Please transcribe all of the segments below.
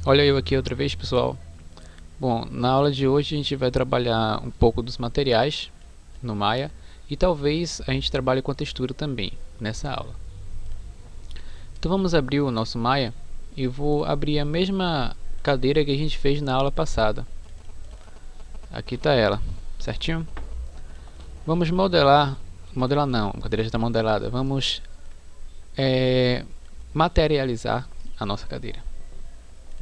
Olha eu aqui outra vez, pessoal. Bom, na aula de hoje a gente vai trabalhar um pouco dos materiais no Maya e talvez a gente trabalhe com a textura também nessa aula. Então vamos abrir o nosso Maya e vou abrir a mesma cadeira que a gente fez na aula passada. Aqui está ela, certinho? Vamos modelar não, a cadeira já está modelada. Vamos materializar a nossa cadeira.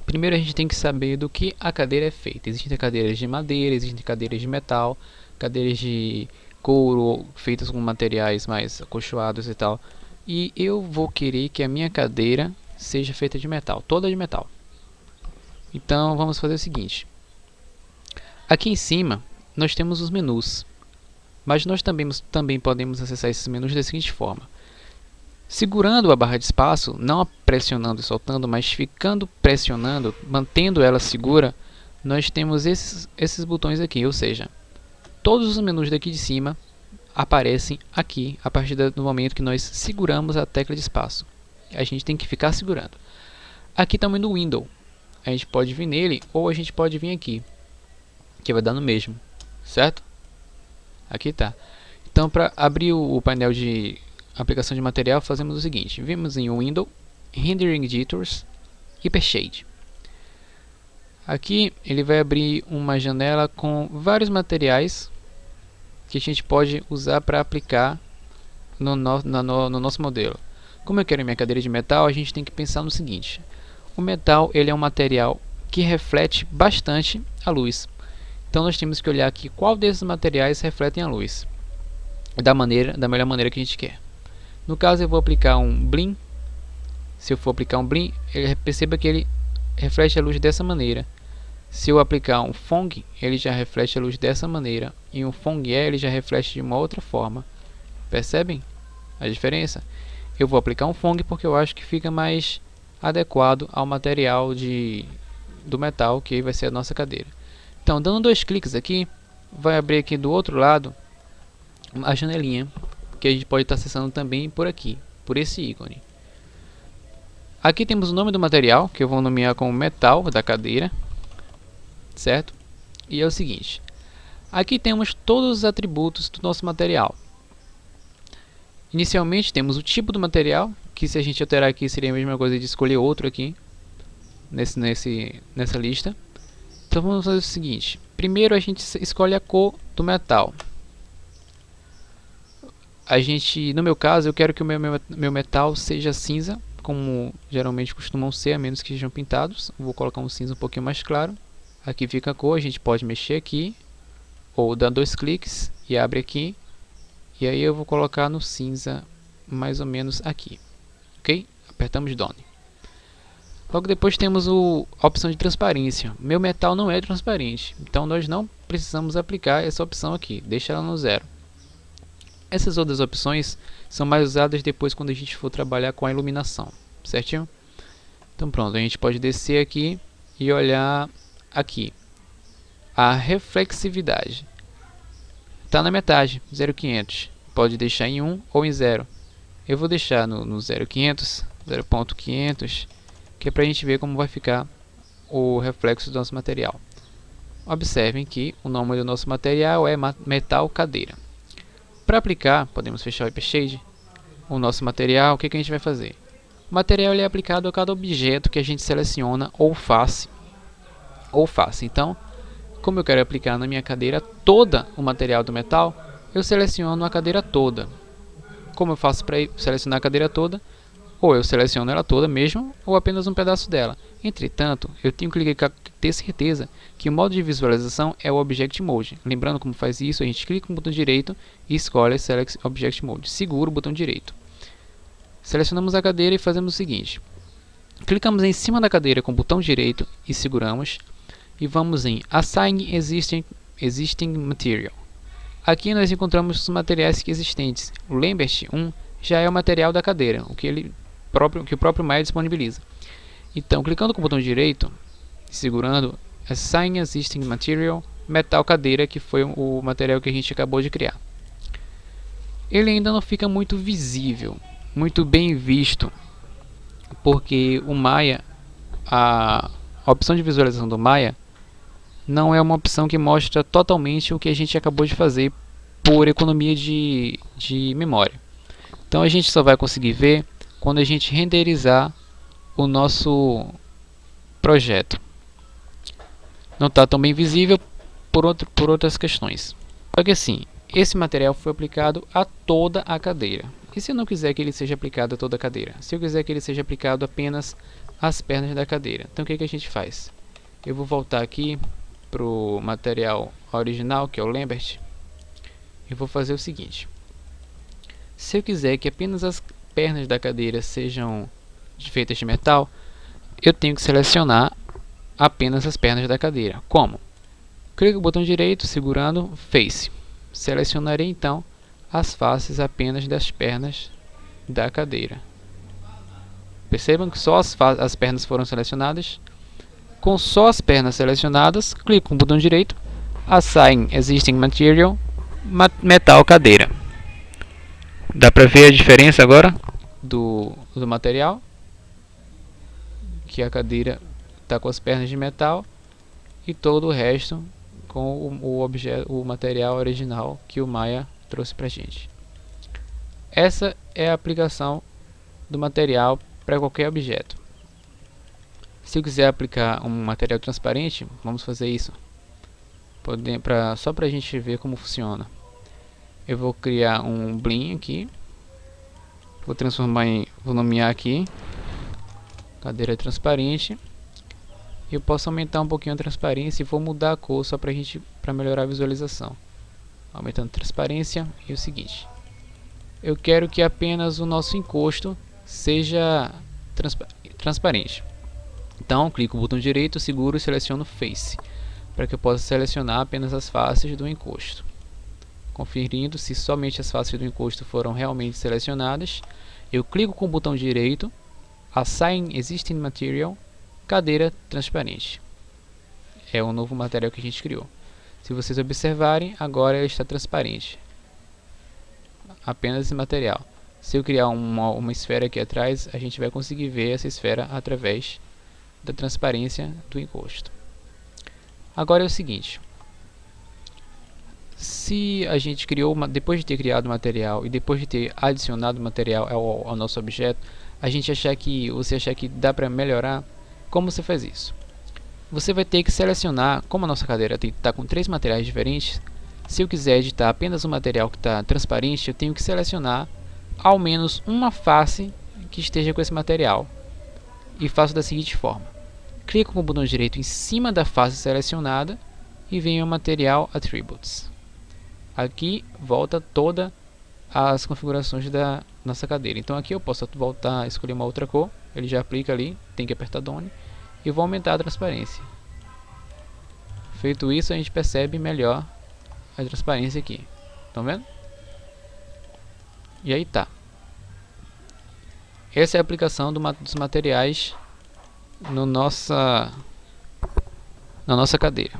Primeiro a gente tem que saber do que a cadeira é feita. Existem cadeiras de madeira, existem cadeiras de metal, cadeiras de couro feitas com materiais mais acolchoados e tal. E eu vou querer que a minha cadeira seja feita de metal, toda de metal. Então vamos fazer o seguinte. Aqui em cima nós temos os menus, mas nós também podemos acessar esses menus da seguinte forma. Segurando a barra de espaço, não pressionando e soltando, mas ficando pressionando, mantendo ela segura, nós temos esses botões aqui, ou seja, todos os menus daqui de cima aparecem aqui a partir do momento que nós seguramos a tecla de espaço. A gente tem que ficar segurando. Aqui está o menu Window. A gente pode vir nele ou a gente pode vir aqui, que vai dar no mesmo, certo? Aqui está. Então, para abrir o painel de aplicação de material, fazemos o seguinte. Vimos em Window, Rendering Editors, Hypershade. Aqui ele vai abrir uma janela com vários materiais que a gente pode usar para aplicar no nosso modelo. Como eu quero minha cadeira de metal, a gente tem que pensar no seguinte. O metal ele é um material que reflete bastante a luz. Então nós temos que olhar aqui qual desses materiais refletem a luz da melhor maneira que a gente quer. No caso eu vou aplicar um Blim. Se eu for aplicar um Blim, perceba que ele reflete a luz dessa maneira. Se eu aplicar um Fong, ele já reflete a luz dessa maneira. E um Fong ele já reflete de uma outra forma. Percebem a diferença? Eu vou aplicar um Fong porque eu acho que fica mais adequado ao material do metal que vai ser a nossa cadeira. Então, dando dois cliques aqui, vai abrir aqui do outro lado a janelinha que a gente pode estar acessando também por aqui, por esse ícone. Aqui temos o nome do material, que eu vou nomear como metal da cadeira, certo? E é o seguinte, aqui temos todos os atributos do nosso material. Inicialmente temos o tipo do material, que se a gente alterar aqui seria a mesma coisa de escolher outro aqui, nessa lista. Então vamos fazer o seguinte, primeiro a gente escolhe a cor do metal. No meu caso, eu quero que o meu metal seja cinza, como geralmente costumam ser, a menos que sejam pintados. Vou colocar um cinza um pouquinho mais claro. Aqui fica a cor, a gente pode mexer aqui, ou dar dois cliques e abre aqui. E aí eu vou colocar no cinza, mais ou menos aqui. Ok? Apertamos Done. Logo depois temos a opção de transparência. Meu metal não é transparente, então nós não precisamos aplicar essa opção aqui. Deixa ela no zero. Essas outras opções são mais usadas depois quando a gente for trabalhar com a iluminação, certinho? Então pronto, a gente pode descer aqui e olhar aqui. A reflexividade está na metade, 0,500. Pode deixar em 1 ou em 0. Eu vou deixar no 0,500, 0,500, que é para a gente ver como vai ficar o reflexo do nosso material. Observem que o nome do nosso material é metal cadeira. Para aplicar, podemos fechar o Hypershade, o nosso material, o que a gente vai fazer? O material é aplicado a cada objeto que a gente seleciona ou face. Então, como eu quero aplicar na minha cadeira toda o material do metal, eu seleciono a cadeira toda. Como eu faço para selecionar a cadeira toda? Ou eu seleciono ela toda mesmo, ou apenas um pedaço dela. Entretanto, eu tenho que ter certeza que o modo de visualização é o Object Mode. Lembrando como faz isso, a gente clica no botão direito e escolhe Select Object Mode. Segura o botão direito. Selecionamos a cadeira e fazemos o seguinte. Clicamos em cima da cadeira com o botão direito e seguramos. E vamos em Assign Existing Material. Aqui nós encontramos os materiais existentes. O Lambert 1 já é o material da cadeira, o que o próprio Maya disponibiliza. Então, clicando com o botão direito, segurando Assign Existing Material, metal cadeira, que foi o material que a gente acabou de criar. Ele ainda não fica muito visível, muito bem visto, porque o Maya, a opção de visualização do Maya não é uma opção que mostra totalmente o que a gente acabou de fazer por economia de memória. Então a gente só vai conseguir ver quando a gente renderizar o nosso projeto. Não está tão bem visível por outras questões. Só que assim, esse material foi aplicado a toda a cadeira. E se eu não quiser que ele seja aplicado a toda a cadeira? Se eu quiser que ele seja aplicado apenas às pernas da cadeira, então o que a gente faz? Eu vou voltar aqui para o material original, que é o Lambert, e vou fazer o seguinte. Se eu quiser que apenas as pernas da cadeira sejam feitas de metal, eu tenho que selecionar apenas as pernas da cadeira. Como? Clique no botão direito, segurando Face. Selecionarei então as faces apenas das pernas da cadeira. Percebam que só as pernas foram selecionadas. Com só as pernas selecionadas, clico no botão direito, Assign Existing Material, Metal Cadeira. Dá para ver a diferença agora do material? Que a cadeira está com as pernas de metal e todo o resto com o material original que o Maya trouxe para a gente. Essa é a aplicação do material para qualquer objeto. Se eu quiser aplicar um material transparente, vamos fazer isso. Só para a gente ver como funciona. Eu vou criar um Blim aqui. Vou nomear aqui cadeira transparente. Eu posso aumentar um pouquinho a transparência e vou mudar a cor só para melhorar a visualização. Aumentando a transparência e o seguinte. Eu quero que apenas o nosso encosto seja transparente. Então, clico no botão direito, seguro e seleciono Face, para que eu possa selecionar apenas as faces do encosto. Conferindo se somente as faces do encosto foram realmente selecionadas, eu clico com o botão direito, Assign Existing Material, cadeira transparente. É o novo material que a gente criou. Se vocês observarem, agora ele está transparente. Apenas esse material. Se eu criar uma esfera aqui atrás, a gente vai conseguir ver essa esfera através da transparência do encosto. Agora é o seguinte. Se a gente depois de ter criado o material e depois de ter adicionado o material ao nosso objeto, você achar que dá para melhorar, como você faz isso? Você vai ter que selecionar, como a nossa cadeira está com 3 materiais diferentes, se eu quiser editar apenas o material que está transparente, eu tenho que selecionar ao menos uma face que esteja com esse material. E faço da seguinte forma. Clico com o botão direito em cima da face selecionada e venho ao Material Attributes. Aqui volta todas as configurações da nossa cadeira. Então aqui eu posso voltar a escolher uma outra cor. Ele já aplica ali, tem que apertar Done. E vou aumentar a transparência. Feito isso, a gente percebe melhor a transparência aqui. Estão vendo? E aí tá. Essa é a aplicação dos materiais na nossa cadeira.